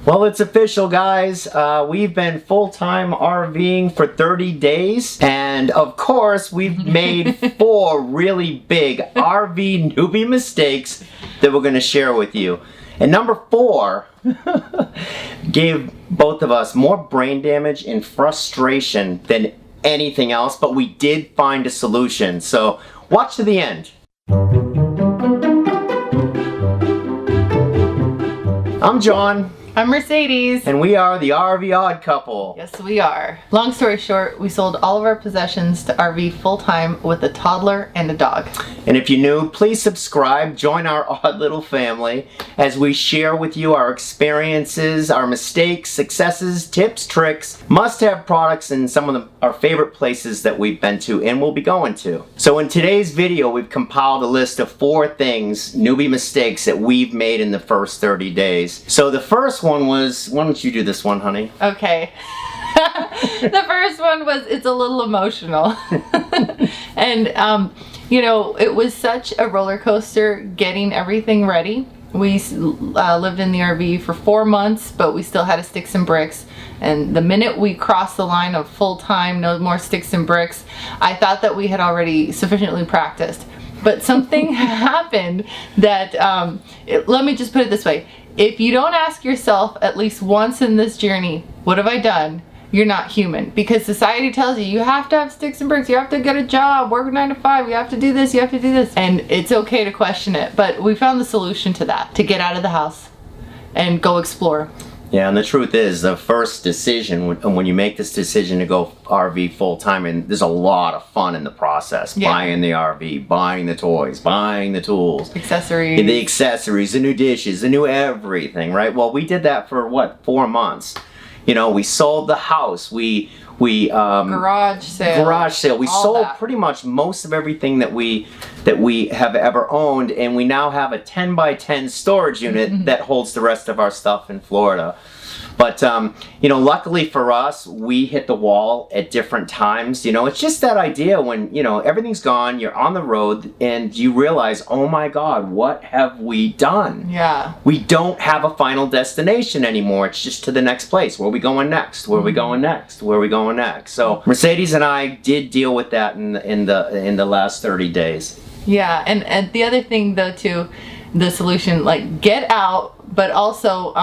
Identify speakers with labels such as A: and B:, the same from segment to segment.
A: Well, it's official, guys. We've been full-time RVing for 30 days. And of course, we've made 4 really big RV newbie mistakes that we're going to share with you. And number 4 gave both of us more brain damage and frustration than anything else, but we did find a solution. So watch to the end. I'm John.
B: I'm Mercedes.
A: And we are the RV Odd Couple.
B: Yes, we are. Long story short, we sold all of our possessions to RV full-time with a toddler and a dog.
A: And if you're new, please subscribe, join our odd little family as we share with you our experiences, our mistakes, successes, tips, tricks, must-have products, and some of our favorite places that we've been to and will be going to. So in today's video, we've compiled a list of 4 things, newbie mistakes that we've made in the first 30 days. So the first one was, why don't you do this one, honey?
B: Okay. The first one was, it's a little emotional. And, you know, it was such a roller coaster getting everything ready. We lived in the RV for 4 months, but we still had a sticks and bricks. And the minute we crossed the line of full-time, no more sticks and bricks, I thought that we had already sufficiently practiced. But something happened that, let me just put it this way. If you don't ask yourself at least once in this journey, what have I done? You're not human, because society tells you you have to have sticks and bricks, you have to get a job, work 9 to 5, you have to do this, you have to do this. And it's okay to question it, but we found the solution to that, to get out of the house and go explore.
A: Yeah, and the truth is, the first decision, when you make this decision to go RV full-time, and there's a lot of fun in the process. Yeah. Buying the RV, buying the toys, buying the tools.
B: Accessories.
A: The accessories, the new dishes, the new everything, right? Well, we did that for, what, 4 months? You know, we sold the house, we
B: garage sale.
A: We sold pretty much most of everything that we have ever owned, and we now have a 10 by 10 storage unit that holds the rest of our stuff in Florida. But you know, luckily for us, we hit the wall at different times. You know, it's just that idea when, you know, everything's gone, you're on the road, and you realize, oh my God, what have we done?
B: Yeah. We
A: don't have a final destination anymore. It's just to the next place. Where are we going next? Where are we going next? Where are we going next? So Mercedes and I did deal with that in the last 30 days.
B: Yeah, and the other thing though too, the solution, like, get out, but also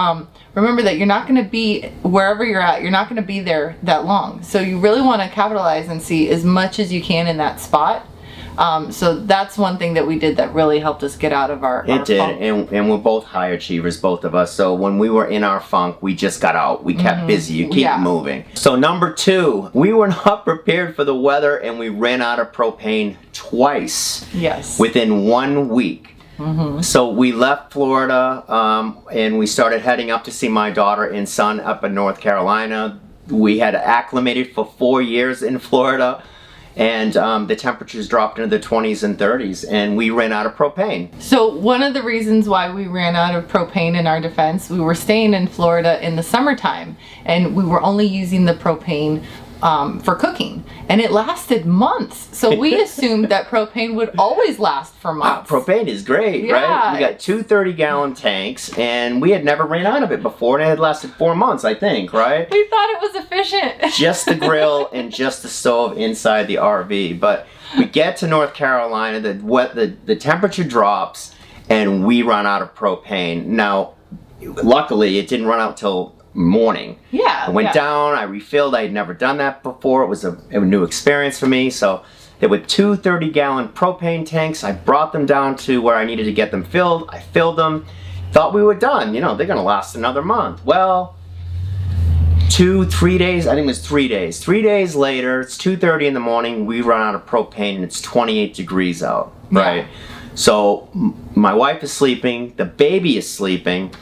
B: remember that you're not going to be wherever you're at. You're not going to be there that long. So you really want to capitalize and see as much as you can in that spot. So that's one thing that we did that really helped us get out of our
A: It did, and we're both high achievers, both of us. So when we were in our funk, we just got out. We kept busy. You keep moving. So number 2, we were not prepared for the weather, and we ran out of propane twice.
B: Yes.
A: Within 1 week. So we left Florida, and we started heading up to see my daughter and son up in North Carolina. We had acclimated for 4 years in Florida, and the temperatures dropped into the 20s and 30s, and we ran out of propane. So
B: one of the reasons why we ran out of propane, in our defense, we were staying in Florida in the summertime, and we were only using the propane for cooking, and it lasted months. So we assumed that propane would always last for months.
A: Wow, propane is great, right? We got 2 30-gallon tanks, and we had never ran out of it before, and it had lasted 4 months, I think, right?
B: We thought it was efficient.
A: Just the grill and just the stove inside the RV. But we get to North Carolina, the temperature drops, and we run out of propane. Now, luckily, it didn't run out till morning.
B: Yeah.
A: I went down, I refilled. I had never done that before. It was a new experience for me. So there were 2 30-gallon propane tanks. I brought them down to where I needed to get them filled. I filled them. Thought we were done. You know, they're going to last another month. Well, 3 days, I think it was 3 days. 3 days later, it's 2:30 in the morning, we run out of propane, and it's 28 degrees out, right? So my wife is sleeping, the baby is sleeping,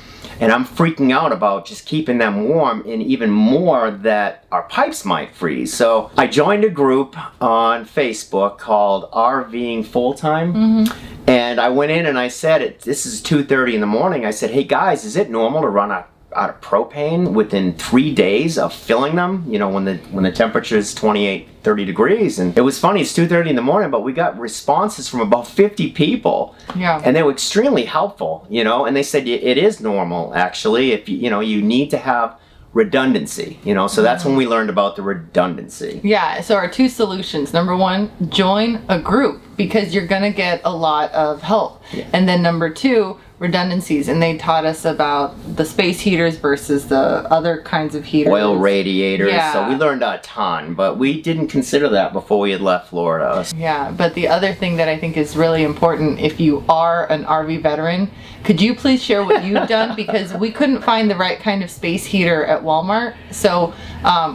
A: and I'm freaking out about just keeping them warm, and even more that our pipes might freeze. So I joined a group on Facebook called RVing Full-Time. And I went in and I said, this is 2:30 in the morning. I said, hey guys, is it normal to run propane within 3 days of filling them, you know, when the temperature is 28, 30 degrees. And it was funny, it's 2:30 in the morning, but we got responses from about 50 people.
B: Yeah.
A: And they were extremely helpful, you know, and they said it is normal, actually, if you know, you need to have redundancy, you know, so that's when we learned about the redundancy.
B: Yeah, so our 2 solutions. Number 1, join a group because you're going to get a lot of help.
A: Yeah.
B: And then number 2, redundancies, and they taught us about the space heaters versus the other kinds of heaters.
A: Oil radiators.
B: Yeah.
A: So we learned a ton, but we didn't consider that before we had left Florida.
B: Yeah, but the other thing that I think is really important, if you are an RV veteran, could you please share what you've done? Because we couldn't find the right kind of space heater at Walmart. So,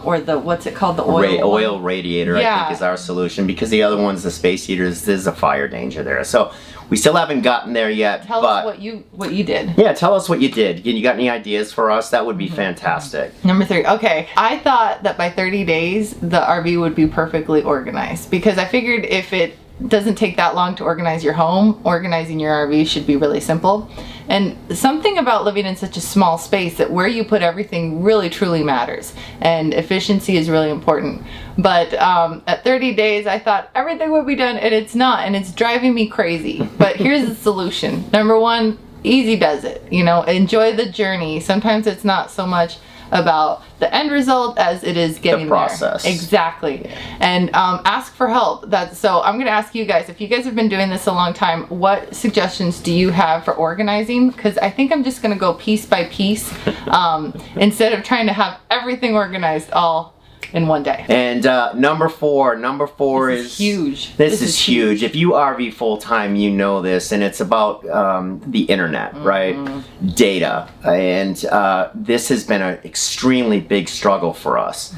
B: or the, what's it called? The
A: oil radiator,
B: yeah.
A: I think, is our solution, because the other ones, the space heaters, there's a fire danger there. So we still haven't gotten there yet.
B: Tell us what you did.
A: Yeah, tell us what you did. You got any ideas for us? That would be fantastic.
B: Number 3. Okay, I thought that by 30 days, the RV would be perfectly organized, because I figured if it doesn't take that long to organize your home, organizing your RV should be really simple. And something about living in such a small space, that where you put everything really truly matters, and efficiency is really important. But at 30 days, I thought everything would be done, and it's not, and it's driving me crazy. But here's the solution. Number 1, easy does it. You know, enjoy the journey. Sometimes it's not so much about the end result as it is getting
A: the process.
B: there. Exactly.
A: Yeah.
B: And ask for help. So I'm going to ask you guys, if you guys have been doing this a long time, what suggestions do you have for organizing? Because I think I'm just going to go piece by piece instead of trying to have everything organized all in one day.
A: And number four
B: this is huge.
A: This is huge. If you RV full time, you know this, and it's about the internet, right? Data, and this has been an extremely big struggle for us.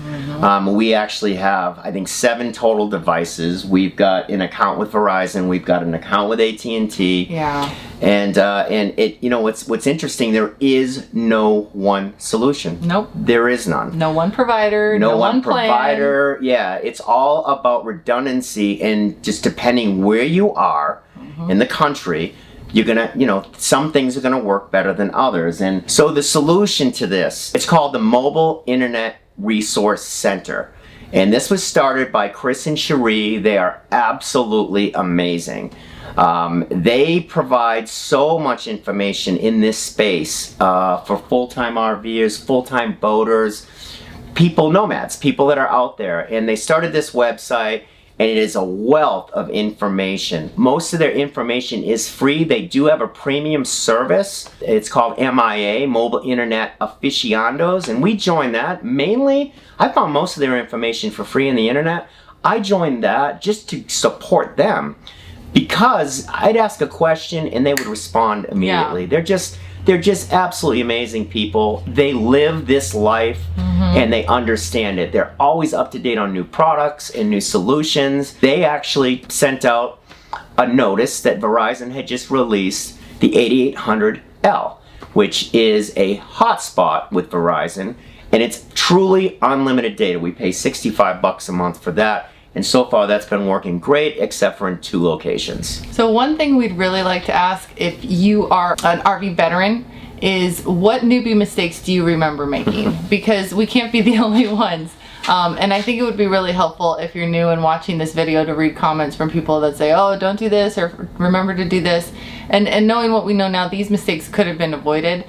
A: We actually have, I think, 7 total devices. We've got an account with Verizon. We've got an account with AT&T.
B: Yeah.
A: And it, you know, what's interesting, there is no one solution.
B: Nope.
A: There is none.
B: No one provider.
A: No one
B: plan.
A: provider. Yeah, it's all about redundancy, and just depending where you are in the country, you're gonna, you know, some things are gonna work better than others. And so the solution to this, it's called the Mobile Internet Resource Center. And this was started by Chris and Cherie. They are absolutely amazing. They provide so much information in this space for full-time RVers, full-time boaters, people, nomads, people that are out there. And they started this website, and it is a wealth of information. Most of their information is free. They do have a premium service. It's called MIA, Mobile Internet Aficionados, and we joined that. Mainly, I found most of their information for free on the internet. I joined that just to support them, because I'd ask a question and they would respond immediately.
B: Yeah.
A: They're just absolutely amazing people. They live this life and they understand it. They're always up to date on new products and new solutions. They actually sent out a notice that Verizon had just released the 8800L, which is a hotspot with Verizon, and it's truly unlimited data. We pay $65 a month for that. And so far that's been working great, except for in 2 locations.
B: So one thing we'd really like to ask, if you are an RV veteran, is what newbie mistakes do you remember making? Because we can't be the only ones. And I think it would be really helpful if you're new and watching this video to read comments from people that say, oh, don't do this, or remember to do this. And knowing what we know now, these mistakes could have been avoided.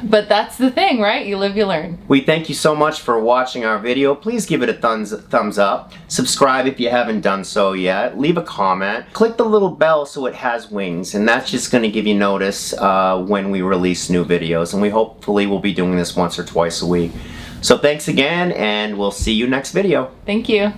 B: But that's the thing, right? You live, you learn.
A: We thank you so much for watching our video. Please give it a thumbs up. Subscribe if you haven't done so yet. Leave a comment. Click the little bell so it has wings, and that's just going to give you notice when we release new videos. And we hopefully will be doing this once or twice a week. So thanks again, and we'll see you next video.
B: Thank you.